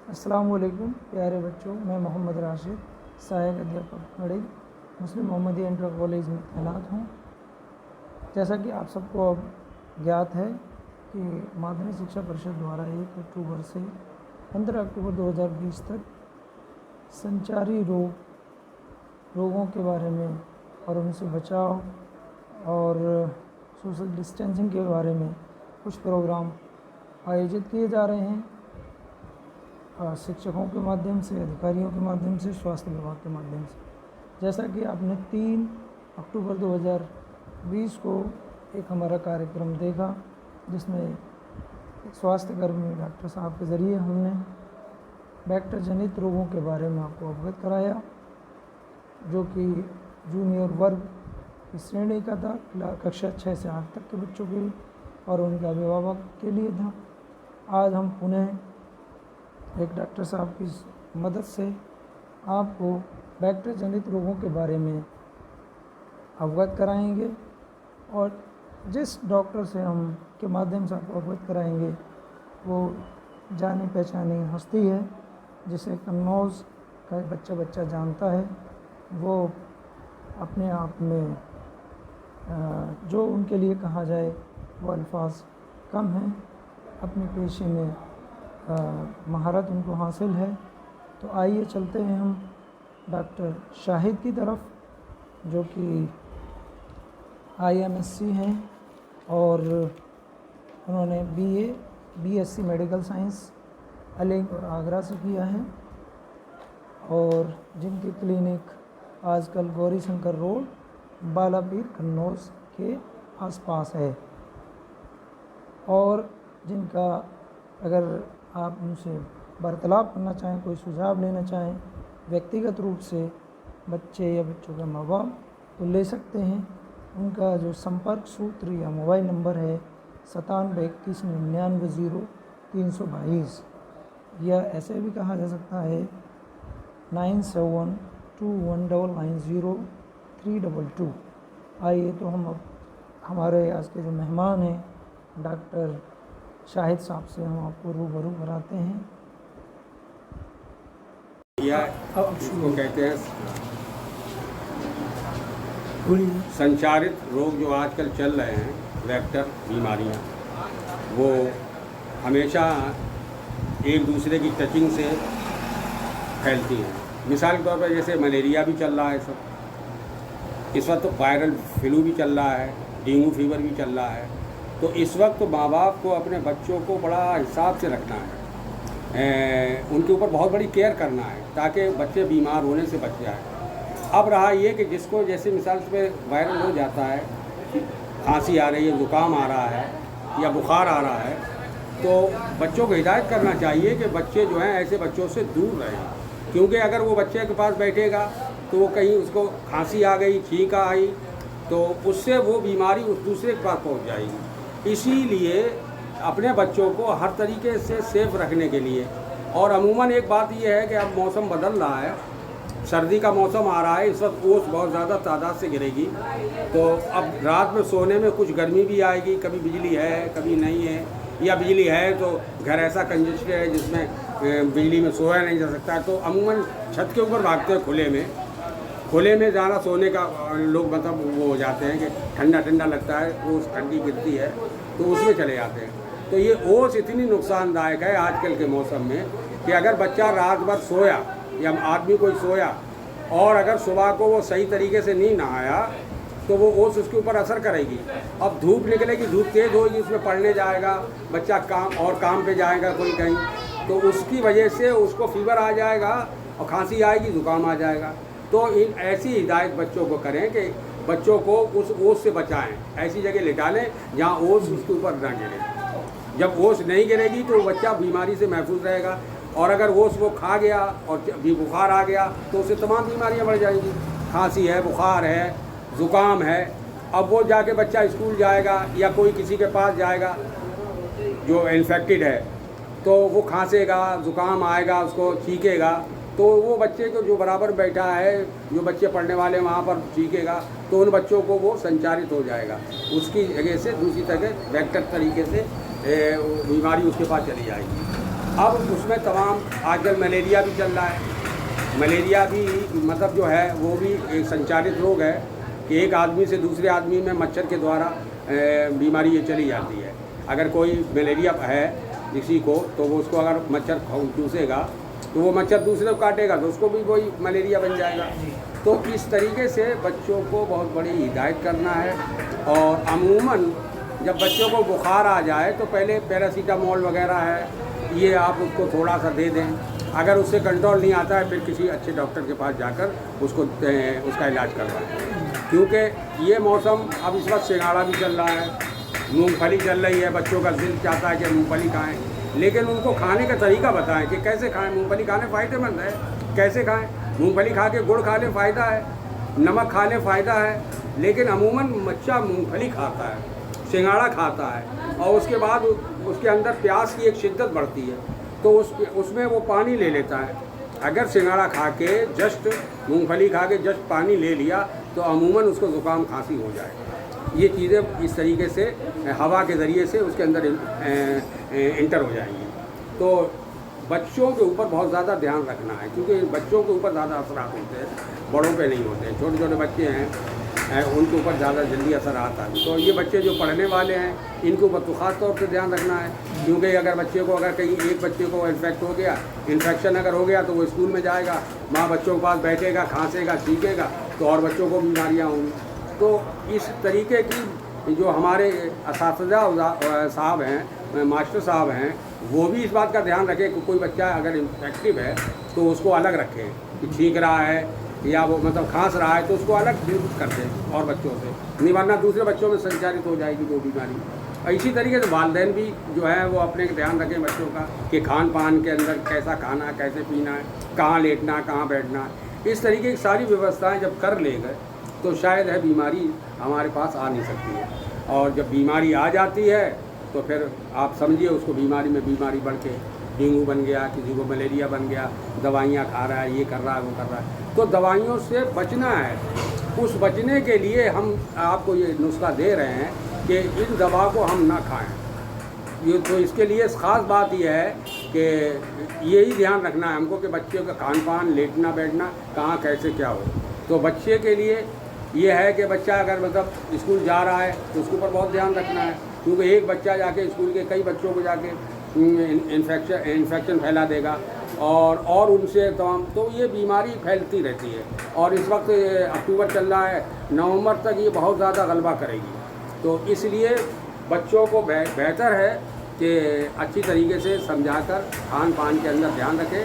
अस्सलाम वालेकुम प्यारे बच्चों, मैं मोहम्मद राशिद, सहायक अध्यापक मड़ी मुस्लिम मोहम्मदी इंटर कॉलेज में तैनात हूँ। जैसा कि आप सबको अब ज्ञात है कि माध्यमिक शिक्षा परिषद द्वारा 1 अक्टूबर से 15 अक्टूबर 2020 तक संचारी रोगों के बारे में और उनसे बचाव और सोशल डिस्टेंसिंग के बारे में कुछ प्रोग्राम आयोजित किए जा रहे हैं, शिक्षकों के माध्यम से, अधिकारियों के माध्यम से, स्वास्थ्य विभाग के माध्यम से। जैसा कि आपने 3 अक्टूबर 2020 को एक हमारा कार्यक्रम देखा, जिसमें एक स्वास्थ्यकर्मी डॉक्टर साहब के ज़रिए हमने वेक्टर जनित रोगों के बारे में आपको अवगत कराया, जो कि जूनियर वर्ग की श्रेणी का था, कक्षा 6 से 8 तक के बच्चों के लिए और उनके अभिभावक के लिए था। आज हम पुनः एक डॉक्टर साहब की मदद से आपको वेक्टर जनित रोगों के बारे में अवगत कराएंगे और जिस डॉक्टर से हम के माध्यम से आपको अवगत कराएंगे वो जानी पहचानी हस्ती है, जिसे कन्नौज का बच्चा जानता है। वो अपने आप में जो उनके लिए कहा जाए वो अल्फाज कम हैं, अपने पेशे में महारत उनको हासिल है। तो आइए चलते हैं हम डॉक्टर शाहिद की तरफ, जो कि IMSc हैं और उन्होंने BSc मेडिकल साइंस अलीगढ़ और आगरा से किया है और जिनकी क्लिनिक आजकल गौरी शंकर रोड, बालापीर, कन्नौज के आसपास है। और जिनका अगर आप उनसे वार्तालाप करना चाहें, कोई सुझाव लेना चाहें व्यक्तिगत रूप से बच्चे या बच्चों का माँ बाप, तो ले सकते हैं। उनका जो संपर्क सूत्र या मोबाइल नंबर है 9721990322, या ऐसे भी कहा जा सकता है 9721990322। आइए तो हम अब हमारे आज के जो मेहमान हैं डॉक्टर शाहिद साहब से हम आपको रूबरू कराते हैं। या इसको कहते हैं संचारित रोग जो आजकल चल रहे हैं, वेक्टर बीमारियां, वो हमेशा एक दूसरे की टचिंग से फैलती हैं। मिसाल के तौर पर जैसे मलेरिया भी चल रहा है, इस वक्त तो वायरल फ्लू भी चल रहा है, डेंगू फीवर भी चल रहा है। तो इस वक्त तो माँ बाप को अपने बच्चों को बड़ा हिसाब से रखना है, उनके ऊपर बहुत बड़ी केयर करना है ताकि बच्चे बीमार होने से बच जाए। अब रहा ये कि जिसको जैसे मिसाल पे वायरल हो जाता है, खांसी आ रही है, ज़ुकाम आ रहा है या बुखार आ रहा है, तो बच्चों को हिदायत करना चाहिए कि बच्चे जो हैं ऐसे बच्चों से दूर रहें, क्योंकि अगर वो बच्चे के पास बैठेगा तो वो कहीं उसको खांसी आ गई, छींक आई, तो उससे वो बीमारी उस दूसरे के पास पहुँच जाएगी। इसीलिए अपने बच्चों को हर तरीके से सेफ रखने के लिए, और अमूमन एक बात यह है कि अब मौसम बदल रहा है, सर्दी का मौसम आ रहा है, इस वक्त ओस बहुत ज़्यादा तादाद से गिरेगी, तो अब रात में सोने में कुछ गर्मी भी आएगी, कभी बिजली है कभी नहीं है, या बिजली है तो घर ऐसा कंजेस्टेड है जिसमें बिजली में सोया नहीं जा सकता। तो अमूमन छत के ऊपर भागते हैं, खुले में ज़्यादा सोने का लोग मतलब वो हो जाते हैं कि ठंडा लगता है, ओस ठंडी गिरती है तो उसमें चले जाते हैं। तो ये ओस इतनी नुकसानदायक है आजकल के मौसम में कि अगर बच्चा रात भर सोया या आदमी कोई सोया और अगर सुबह को वो सही तरीके से नहीं नहाया तो वो ओस उसके ऊपर असर करेगी। अब धूप निकलेगी, धूप तेज़ होगी, उसमें पढ़ने जाएगा बच्चा, काम पे जाएगा कोई कहीं, तो उसकी वजह से उसको फीवर आ जाएगा और खांसी आएगी, ज़ुकाम आ जाएगा। तो इन ऐसी हिदायत बच्चों को करें कि बच्चों को उस ओस से बचाएं, ऐसी जगह लिटा लें जहाँ ओस उसके ऊपर ना गिरे। जब ओस नहीं गिरेगी तो बच्चा बीमारी से महफूज रहेगा, और अगर ओस वो खा गया और भी बुखार आ गया तो उससे तमाम बीमारियाँ बढ़ जाएंगी। खांसी है, बुखार है, ज़ुकाम है, अब वो जाके बच्चा स्कूल जाएगा या कोई किसी के पास जाएगा जो इन्फेक्टेड है, तो वो खांसेगा, ज़ुकाम आएगा, उसको छींकेगा, तो वो बच्चे को जो बराबर बैठा है, जो बच्चे पढ़ने वाले वहाँ पर छींकेगा, तो उन बच्चों को वो संचारित हो जाएगा, उसकी जगह से दूसरी जगह वेक्टर तरीके से बीमारी उसके पास चली जाएगी। अब उसमें तमाम आजकल मलेरिया भी चल रहा है। मलेरिया भी मतलब जो है वो भी एक संचारित रोग है कि एक आदमी से दूसरे आदमी में मच्छर के द्वारा बीमारी ये चली जाती है। अगर कोई मलेरिया है किसी को तो वो उसको अगर मच्छर चूसेगा तो वो मच्छर दूसरे को काटेगा तो उसको भी वही मलेरिया बन जाएगा। तो इस तरीके से बच्चों को बहुत बड़ी हिदायत करना है। और अमूमन जब बच्चों को बुखार आ जाए तो पहले पैरासीटामोल वगैरह है ये आप उसको थोड़ा सा दे दें। अगर उससे कंट्रोल नहीं आता है फिर किसी अच्छे डॉक्टर के पास जाकर उसको उसका इलाज करवाएं। क्योंकि ये मौसम अब इस वक्त सिंघाड़ा भी चल रहा है, मूंगफली चल रही है, बच्चों का दिल चाहता है कि मूंगफली खाएं, लेकिन उनको खाने का तरीका बताएं कि कैसे खाएं। मूंगफली खाने फ़ायदेमंद है, कैसे खाएं। मूंगफली खा के गुड़ खा लें फ़ायदा है, नमक खा लें फ़ायदा है, लेकिन अमूमन बच्चा मूंगफली खाता है, सिंघाड़ा खाता है और उसके बाद उसके अंदर प्यास की एक शिद्दत बढ़ती है तो उसमें वो पानी ले लेता है। अगर सिंघाड़ा खा के जस्ट मूंगफली खा के जस्ट पानी ले लिया तो अमूमन उसको ज़ुकाम खांसी हो जाए। ये चीज़ें इस तरीके से हवा के ज़रिए से उसके अंदर इंटर हो जाएंगी। तो बच्चों के ऊपर बहुत ज़्यादा ध्यान रखना है क्योंकि बच्चों के ऊपर ज़्यादा असरात होते हैं, बड़ों पे नहीं होते हैं। छोटे छोटे बच्चे हैं उनके ऊपर ज़्यादा जल्दी असर आता है। तो ये बच्चे जो पढ़ने वाले हैं इनके ऊपर तो ख़ास तौर पे ध्यान रखना है क्योंकि अगर बच्चे को अगर कहीं एक बच्चे को इन्फेक्शन अगर हो गया तो वो स्कूल में जाएगा, माँ बच्चों के पास बैठेगा, खांसेगा, छींकेगा तो और बच्चों को बीमारियाँ होंगी। तो इस तरीके की जो हमारे असातिज़ा साहब हैं, मास्टर साहब हैं, वो भी इस बात का ध्यान रखें कि कोई बच्चा अगर इन्फेक्टिव है तो उसको अलग रखें कि छींक रहा है या वो मतलब खांस रहा है तो उसको अलग ट्रीट कर दें और बच्चों से, नहीं वरना दूसरे बच्चों में संचारित हो जाएगी वो बीमारी। और इसी तरीके से वालिदैन भी जो है वो अपने ध्यान रखें बच्चों का कि खान पान के अंदर कैसा खाना है, कैसे पीना है, कहाँ लेटना, कहाँ बैठना है। इस तरीके की सारी व्यवस्थाएँ जब कर ले गए तो शायद है बीमारी हमारे पास आ नहीं सकती है। और जब बीमारी आ जाती है तो फिर आप समझिए उसको बीमारी में बीमारी बढ़ के डेंगू बन गया, किसी को मलेरिया बन गया, दवाइयाँ खा रहा है, ये कर रहा है, वो कर रहा है। तो दवाइयों से बचना है। उस बचने के लिए हम आपको ये नुस्खा दे रहे हैं कि इन दवा को हम ना खाएं। ये तो इसके लिए ख़ास बात यह है कि यही ध्यान रखना है हमको कि बच्चों का खान पान, लेटना बैठना कहाँ कैसे क्या हो। तो बच्चे के लिए ये है कि बच्चा अगर मतलब स्कूल जा रहा है तो उसके ऊपर बहुत ध्यान रखना है क्योंकि एक बच्चा जाके स्कूल के कई बच्चों को जाके इन्फेक्शन फैला देगा और उनसे तमाम, तो ये बीमारी फैलती रहती है। और इस वक्त अक्टूबर चल रहा है, नवंबर तक ये बहुत ज़्यादा गलबा करेगी। तो इसलिए बच्चों को बेहतर है कि अच्छी तरीके से समझाकर खान पान के अंदर ध्यान रखें।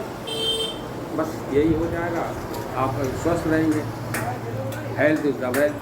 बस यही हो जाएगा, आप स्वस्थ रहेंगे। Health is the wealth.